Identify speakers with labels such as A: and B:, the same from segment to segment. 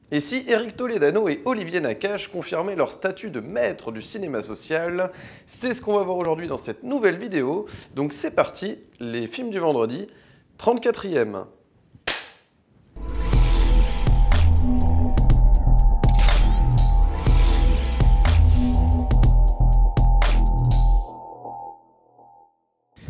A: Et si Eric Toledano et Olivier Nakache confirmaient leur statut de maître du cinéma social? C'est ce qu'on va voir aujourd'hui dans cette nouvelle vidéo. Donc c'est parti, les films du vendredi, 34e.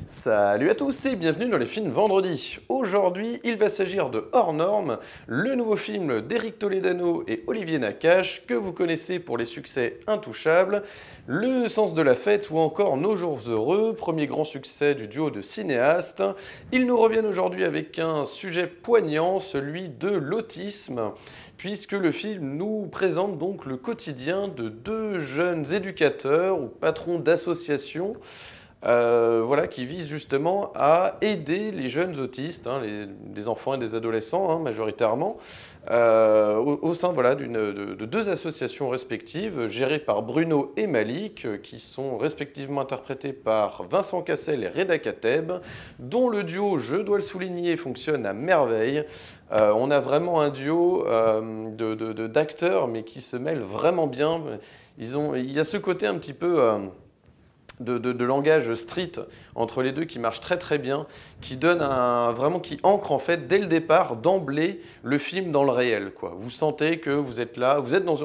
A: Salut à tous et bienvenue dans les films vendredi. Aujourd'hui, il va s'agir de Hors Normes, le nouveau film d'Eric Toledano et Olivier Nakache, que vous connaissez pour les succès intouchables, Le sens de la fête ou encore Nos jours heureux, premier grand succès du duo de cinéastes. Ils nous reviennent aujourd'hui avec un sujet poignant, celui de l'autisme, puisque le film nous présente donc le quotidien de deux jeunes éducateurs ou patrons d'associations voilà, qui vise justement à aider les jeunes autistes, hein, des enfants et des adolescents hein, majoritairement, au sein voilà, de deux associations respectives gérées par Bruno et Malik, qui sont respectivement interprétés par Vincent Cassel et Reda Kateb, dont le duo, je dois le souligner, fonctionne à merveille. On a vraiment un duo d'acteurs, mais qui se mêlent vraiment bien. Il y a ce côté un petit peu... de langage street entre les deux qui marche très très bien, qui donne vraiment qui ancre en fait dès le départ, d'emblée, le film dans le réel, quoi. Vous sentez que vous êtes là,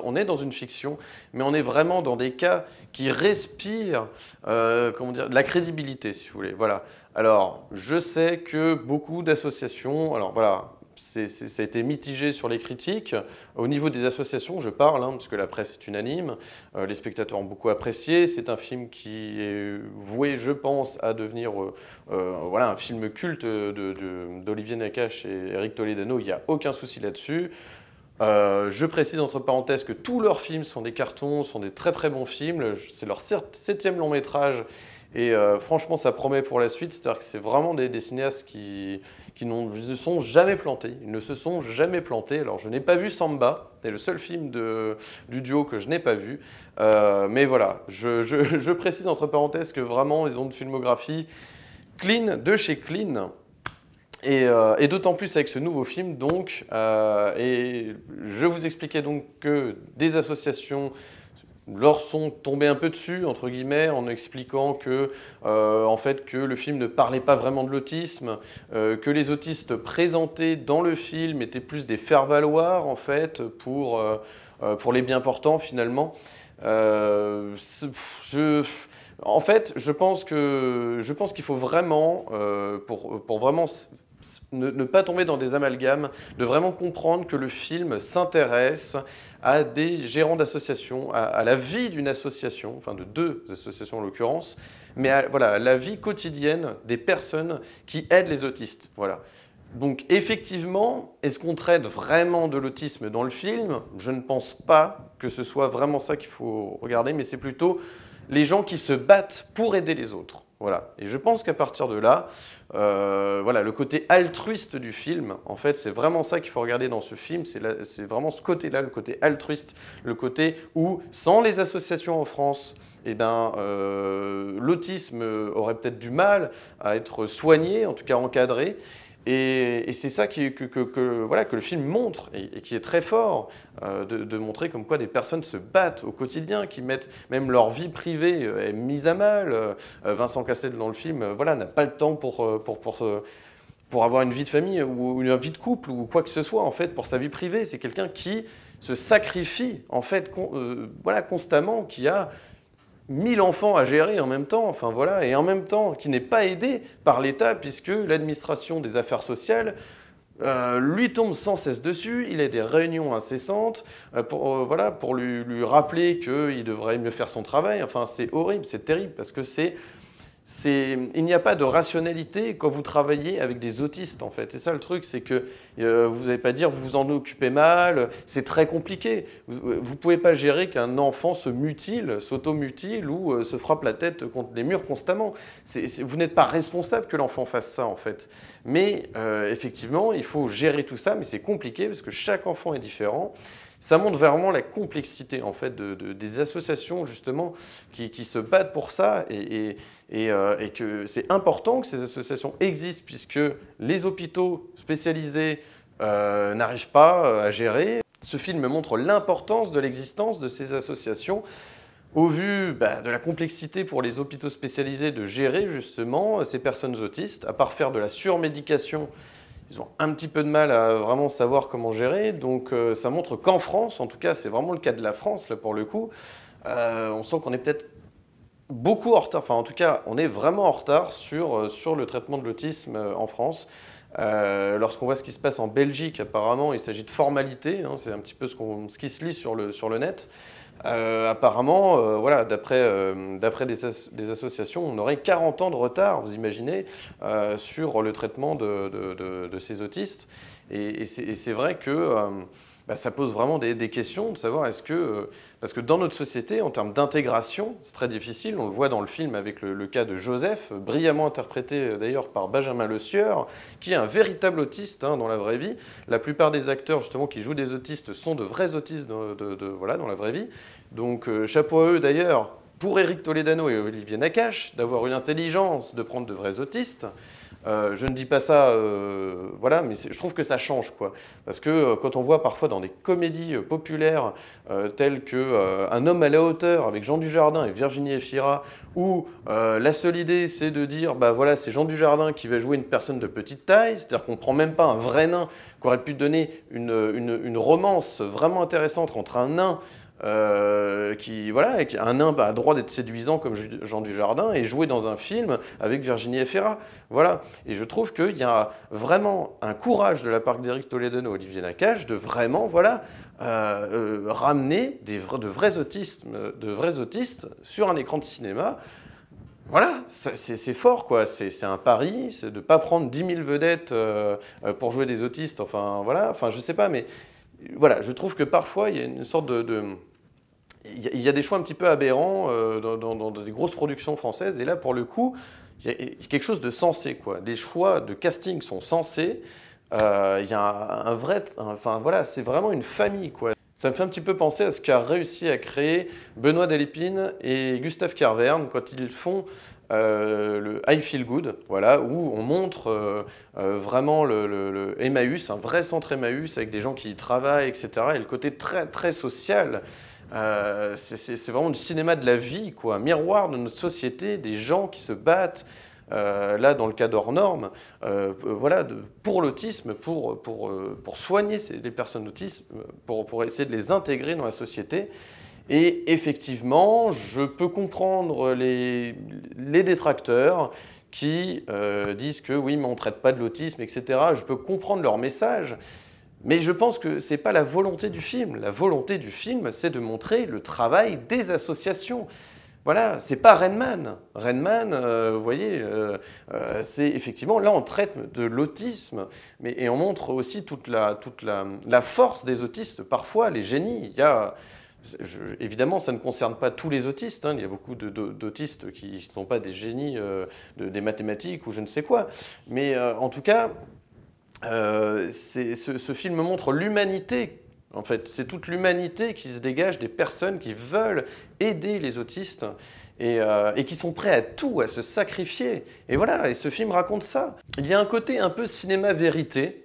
A: on est dans une fiction, mais on est vraiment dans des cas qui respirent comment dire, de la crédibilité, si vous voulez. Voilà. Alors, je sais que beaucoup d'associations, alors voilà, ça a été mitigé sur les critiques. Au niveau des associations, je parle, hein, parce que la presse est unanime, les spectateurs ont beaucoup apprécié. C'est un film qui est voué, je pense, à devenir voilà, un film culte d'Olivier Nakache et Eric Toledano. Il n'y a aucun souci là-dessus. Je précise entre parenthèses que tous leurs films sont des cartons, sont des très très bons films. C'est leur 7e long métrage. Et franchement, ça promet pour la suite. C'est-à-dire que c'est vraiment des cinéastes qui ne se sont jamais plantés. Ils ne se sont jamais plantés. Alors, je n'ai pas vu Samba. C'est le seul film du duo que je n'ai pas vu. Mais voilà, je précise entre parenthèses que vraiment, ils ont une filmographie clean, de chez clean. Et d'autant plus avec ce nouveau film, donc. Et je vous expliquais donc que des associations leur sont tombés un peu dessus, entre guillemets, en expliquant que, en fait, que le film ne parlait pas vraiment de l'autisme, que les autistes présentés dans le film étaient plus des faire-valoir, en fait, pour les bien portants, finalement. En fait, je pense qu'il faut vraiment, pour vraiment ne pas tomber dans des amalgames, de vraiment comprendre que le film s'intéresse à des gérants d'associations, à la vie d'une association, enfin de deux associations en l'occurrence, mais à, voilà, la vie quotidienne des personnes qui aident les autistes. Voilà. Donc effectivement, est-ce qu'on traite vraiment de l'autisme dans le film? Je ne pense pas que ce soit vraiment ça qu'il faut regarder, mais c'est plutôt les gens qui se battent pour aider les autres. Voilà. Et je pense qu'à partir de là, voilà, le côté altruiste du film, en fait, c'est vraiment ça qu'il faut regarder dans ce film. C'est vraiment ce côté-là, le côté altruiste, le côté où, sans les associations en France, eh ben, l'autisme aurait peut-être du mal à être soigné, en tout cas encadré. Et c'est ça voilà, que le film montre et qui est très fort, de montrer comme quoi des personnes se battent au quotidien, qui mettent même leur vie privée est mise à mal. Vincent Cassel dans le film voilà, n'a pas le temps pour avoir une vie de famille ou une vie de couple ou quoi que ce soit en fait pour sa vie privée. C'est quelqu'un qui se sacrifie en fait voilà, constamment, qui a 1000 enfants à gérer en même temps, enfin voilà, et en même temps qui n'est pas aidé par l'État puisque l'administration des affaires sociales lui tombe sans cesse dessus. Il a des réunions incessantes voilà, pour lui rappeler qu'il devrait mieux faire son travail. Enfin, c'est horrible, c'est terrible parce que il n'y a pas de rationalité quand vous travaillez avec des autistes, en fait. C'est ça le truc, c'est que vous n'allez pas dire vous vous en occupez mal, c'est très compliqué. Vous ne pouvez pas gérer qu'un enfant se mutile, s'auto-mutile ou se frappe la tête contre les murs constamment. Vous n'êtes pas responsable que l'enfant fasse ça, en fait. Mais effectivement, il faut gérer tout ça, mais c'est compliqué parce que chaque enfant est différent. Ça montre vraiment la complexité en fait, des associations justement qui se battent pour ça et que c'est important que ces associations existent puisque les hôpitaux spécialisés n'arrivent pas à gérer. Ce film montre l'importance de l'existence de ces associations au vu de la complexité pour les hôpitaux spécialisés de gérer justement ces personnes autistes. À part faire de la surmédication, ils ont un petit peu de mal à vraiment savoir comment gérer. Donc ça montre qu'en France, en tout cas c'est vraiment le cas de la France là pour le coup, on sent qu'on est peut-être beaucoup en retard, enfin en tout cas on est vraiment en retard sur le traitement de l'autisme en France. Lorsqu'on voit ce qui se passe en Belgique, apparemment il s'agit de formalités, hein, c'est un petit peu ce qui se lit sur le net. Apparemment, voilà, d'après des associations, on aurait 40 ans de retard, vous imaginez, sur le traitement de ces autistes. Et c'est vrai que ça pose vraiment des questions de savoir est-ce que... parce que dans notre société, en termes d'intégration, c'est très difficile. On le voit dans le film avec le cas de Joseph, brillamment interprété d'ailleurs par Benjamin Le Sieur, qui est un véritable autiste dans la vraie vie. La plupart des acteurs justement qui jouent des autistes sont de vrais autistes voilà, dans la vraie vie. Donc chapeau à eux d'ailleurs pour Éric Toledano et Olivier Nakache d'avoir eu l'intelligence de prendre de vrais autistes. Je ne dis pas ça, voilà, mais je trouve que ça change, quoi. Parce que quand on voit parfois dans des comédies populaires telles que Un homme à la hauteur avec Jean Dujardin et Virginie Efira, où la seule idée c'est de dire, bah voilà, c'est Jean Dujardin qui va jouer une personne de petite taille, c'est-à-dire qu'on ne prend même pas un vrai nain, qui aurait pu donner une romance vraiment intéressante entre un nain voilà, un nain a le droit d'être séduisant comme Jean Dujardin et jouer dans un film avec Virginie Efira. Voilà. Et je trouve qu'il y a vraiment un courage de la part d'Éric Toledano et Olivier Nakache de vraiment voilà, ramener de vrais autistes sur un écran de cinéma. Voilà, c'est fort, quoi. C'est un pari, c'est de ne pas prendre 10 000 vedettes pour jouer des autistes. Enfin, voilà, enfin, je sais pas, mais voilà, je trouve que parfois, il y a une sorte il y a des choix un petit peu aberrants dans des grosses productions françaises. Et là, pour le coup, il y a quelque chose de sensé, quoi. Les choix de casting sont sensés. Il y a un vrai... Enfin, voilà, c'est vraiment une famille, quoi. Ça me fait un petit peu penser à ce qu'a réussi à créer Benoît Delépine et Gustave Carverne quand ils font le I Feel Good, voilà, où on montre vraiment le Emmaüs, un vrai centre Emmaüs avec des gens qui y travaillent, etc. Et le côté très, très social. C'est vraiment du cinéma de la vie, quoi, un miroir de notre société, des gens qui se battent, là dans le cas d'Hors Normes, voilà, pour l'autisme, pour soigner les personnes autistes, pour essayer de les intégrer dans la société. Et effectivement, je peux comprendre les détracteurs qui disent que oui, mais on ne traite pas de l'autisme, etc. Je peux comprendre leur message. Mais je pense que ce n'est pas la volonté du film. La volonté du film, c'est de montrer le travail des associations. Voilà, c'est pas Rain Man. Rain Man, vous voyez, c'est effectivement, là on traite de l'autisme, et on montre aussi toute la force des autistes, parfois les génies. Il y a, évidemment, ça ne concerne pas tous les autistes, hein. Il y a beaucoup d'autistes qui ne sont pas des génies des mathématiques ou je ne sais quoi. Mais en tout cas, ce film montre l'humanité. En fait, c'est toute l'humanité qui se dégage des personnes qui veulent aider les autistes et qui sont prêts à tout, à se sacrifier. Et voilà, et ce film raconte ça. Il y a un côté un peu cinéma-vérité,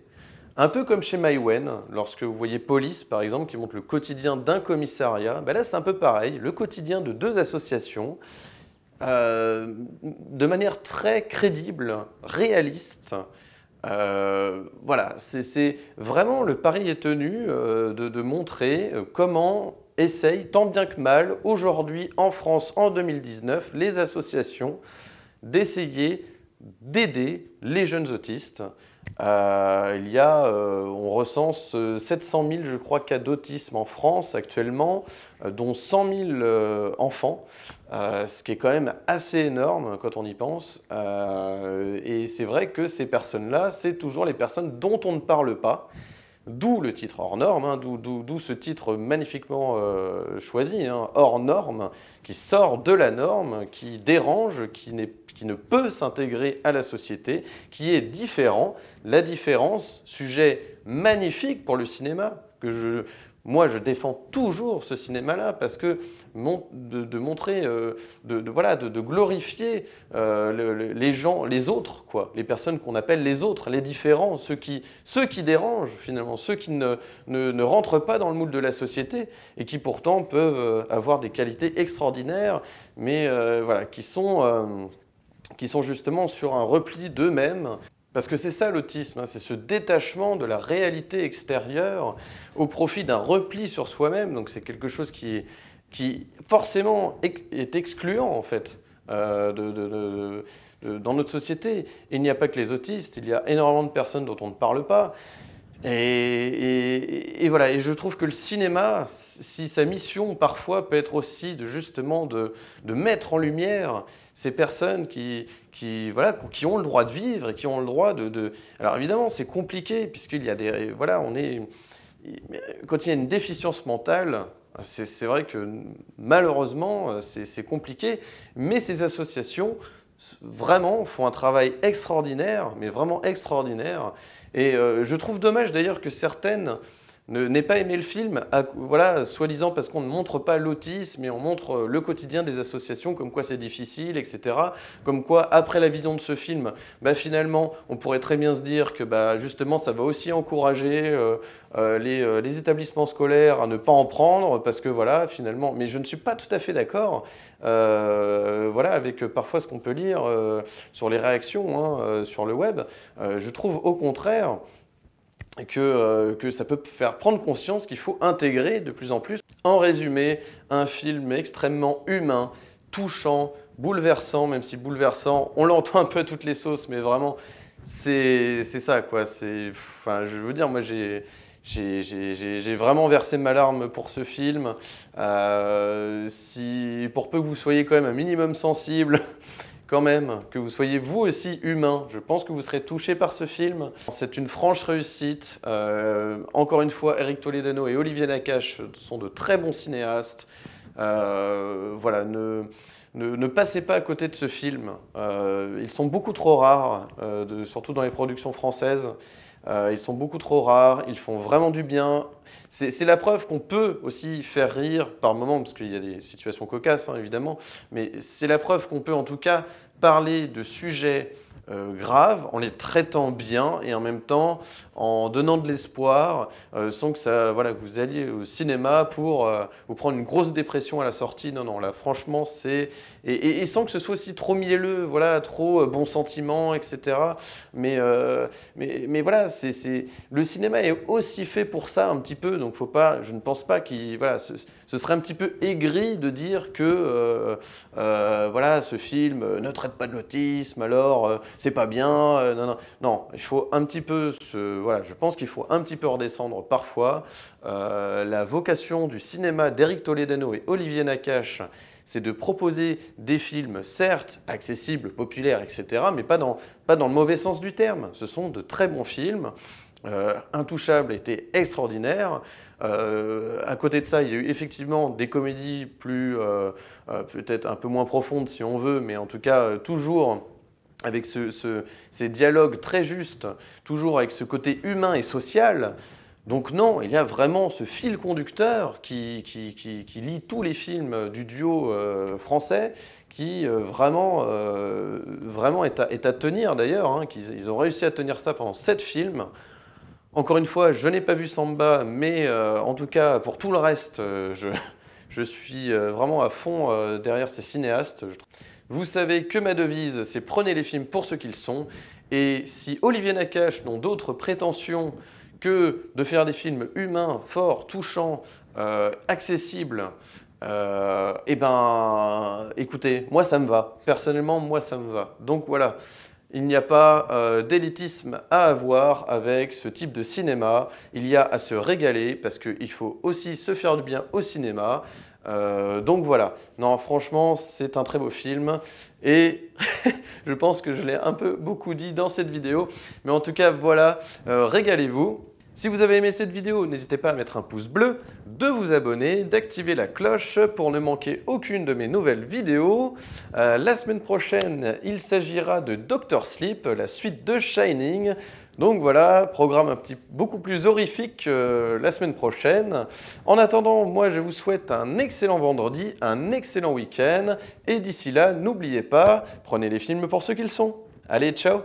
A: un peu comme chez Maïwenn, lorsque vous voyez Police, par exemple, qui montre le quotidien d'un commissariat. Ben là, c'est un peu pareil, le quotidien de deux associations, de manière très crédible, réaliste. Voilà, c'est vraiment le pari est tenu de montrer comment essayent tant bien que mal aujourd'hui en France en 2019 les associations d'essayer d'aider les jeunes autistes. On recense 700 000, je crois, cas d'autisme en France actuellement, dont 100 000 enfants, ce qui est quand même assez énorme quand on y pense. Et c'est vrai que ces personnes-là, c'est toujours les personnes dont on ne parle pas. D'où le titre Hors Norme, hein, d'où ce titre magnifiquement choisi, hein, Hors Norme, qui sort de la norme, qui dérange, qui ne peut s'intégrer à la société, qui est différent. La différence, sujet magnifique pour le cinéma, moi je défends toujours ce cinéma-là parce que de montrer, voilà, de glorifier les gens, les autres, quoi, les personnes qu'on appelle les autres, les différents, ceux qui dérangent finalement, ceux qui ne rentrent pas dans le moule de la société et qui pourtant peuvent avoir des qualités extraordinaires, mais voilà, qui sont justement sur un repli d'eux-mêmes. Parce que c'est ça l'autisme, hein, c'est ce détachement de la réalité extérieure au profit d'un repli sur soi-même. Donc c'est quelque chose qui forcément est excluant en fait dans notre société. Il n'y a pas que les autistes, il y a énormément de personnes dont on ne parle pas. Et voilà, et je trouve que le cinéma, si sa mission parfois peut être aussi justement de mettre en lumière ces personnes voilà, qui ont le droit de vivre et qui ont le droit Alors évidemment, c'est compliqué puisqu'il y a des... Voilà, quand il y a une déficience mentale, c'est vrai que malheureusement, c'est compliqué, mais ces associations vraiment font un travail extraordinaire, mais vraiment extraordinaire. Et je trouve dommage d'ailleurs que certaines n'aient pas aimé le film, voilà, soi-disant parce qu'on ne montre pas l'autisme et on montre le quotidien des associations, comme quoi c'est difficile, etc. Comme quoi, après la vision de ce film, bah, finalement, on pourrait très bien se dire que bah, justement, ça va aussi encourager les établissements scolaires à ne pas en prendre, parce que voilà, finalement, mais je ne suis pas tout à fait d'accord voilà, avec parfois ce qu'on peut lire sur les réactions hein, sur le web. Je trouve au contraire que ça peut faire prendre conscience qu'il faut intégrer de plus en plus. En résumé, un film extrêmement humain, touchant, bouleversant, même si bouleversant, on l'entend un peu à toutes les sauces, mais vraiment, c'est ça, quoi. Enfin, je veux dire, moi, j'ai vraiment versé ma larme pour ce film. Pour peu que vous soyez quand même un minimum sensible, quand même, que vous soyez vous aussi humain, je pense que vous serez touché par ce film. C'est une franche réussite. Encore une fois, Eric Toledano et Olivier Nakache sont de très bons cinéastes. Voilà, ne passez pas à côté de ce film. Ils sont beaucoup trop rares, surtout dans les productions françaises. Ils sont beaucoup trop rares, ils font vraiment du bien. C'est la preuve qu'on peut aussi faire rire par moments, parce qu'il y a des situations cocasses, hein, évidemment, mais c'est la preuve qu'on peut en tout cas parler de sujets graves en les traitant bien et en même temps en donnant de l'espoir sans que ça, voilà, que vous alliez au cinéma pour vous prendre une grosse dépression à la sortie. Non, non, là franchement c'est... Et sans que ce soit aussi trop mielleux, voilà, trop bon sentiment, etc. Mais voilà, le cinéma est aussi fait pour ça un petit peu, donc faut pas, je ne pense pas qu'il... Voilà, ce serait un petit peu aigri de dire que voilà, ce film ne traite pas de l'autisme, alors c'est pas bien, non, non, non, il faut un petit peu voilà, je pense qu'il faut un petit peu redescendre parfois. La vocation du cinéma d'Eric Toledano et Olivier Nakache, c'est de proposer des films, certes, accessibles, populaires, etc., mais pas dans le mauvais sens du terme. Ce sont de très bons films. Intouchable était extraordinaire. À côté de ça, il y a eu effectivement des comédies peut-être un peu moins profondes si on veut, mais en tout cas toujours avec ces dialogues très justes, toujours avec ce côté humain et social. Donc non, il y a vraiment ce fil conducteur qui lie tous les films du duo français, qui vraiment est à tenir d'ailleurs. Hein, ils ont réussi à tenir ça pendant 7 films. Encore une fois, je n'ai pas vu Samba, mais en tout cas, pour tout le reste, je suis vraiment à fond derrière ces cinéastes. Vous savez que ma devise, c'est prenez les films pour ce qu'ils sont. Et si Olivier Nakache n'ont d'autres prétentions que de faire des films humains, forts, touchants, accessibles, eh ben, écoutez, moi ça me va. Personnellement, moi ça me va. Donc voilà. Il n'y a pas d'élitisme à avoir avec ce type de cinéma. Il y a à se régaler parce qu'il faut aussi se faire du bien au cinéma. Donc voilà. Non, franchement, c'est un très beau film. Et je pense que je l'ai un peu beaucoup dit dans cette vidéo. Mais en tout cas, voilà, régalez-vous. Si vous avez aimé cette vidéo, n'hésitez pas à mettre un pouce bleu, de vous abonner, d'activer la cloche pour ne manquer aucune de mes nouvelles vidéos. La semaine prochaine, il s'agira de Dr. Sleep, la suite de Shining. Donc voilà, programme beaucoup plus horrifique la semaine prochaine. En attendant, moi je vous souhaite un excellent vendredi, un excellent week-end, et d'ici là, n'oubliez pas, prenez les films pour ce qu'ils sont. Allez, ciao!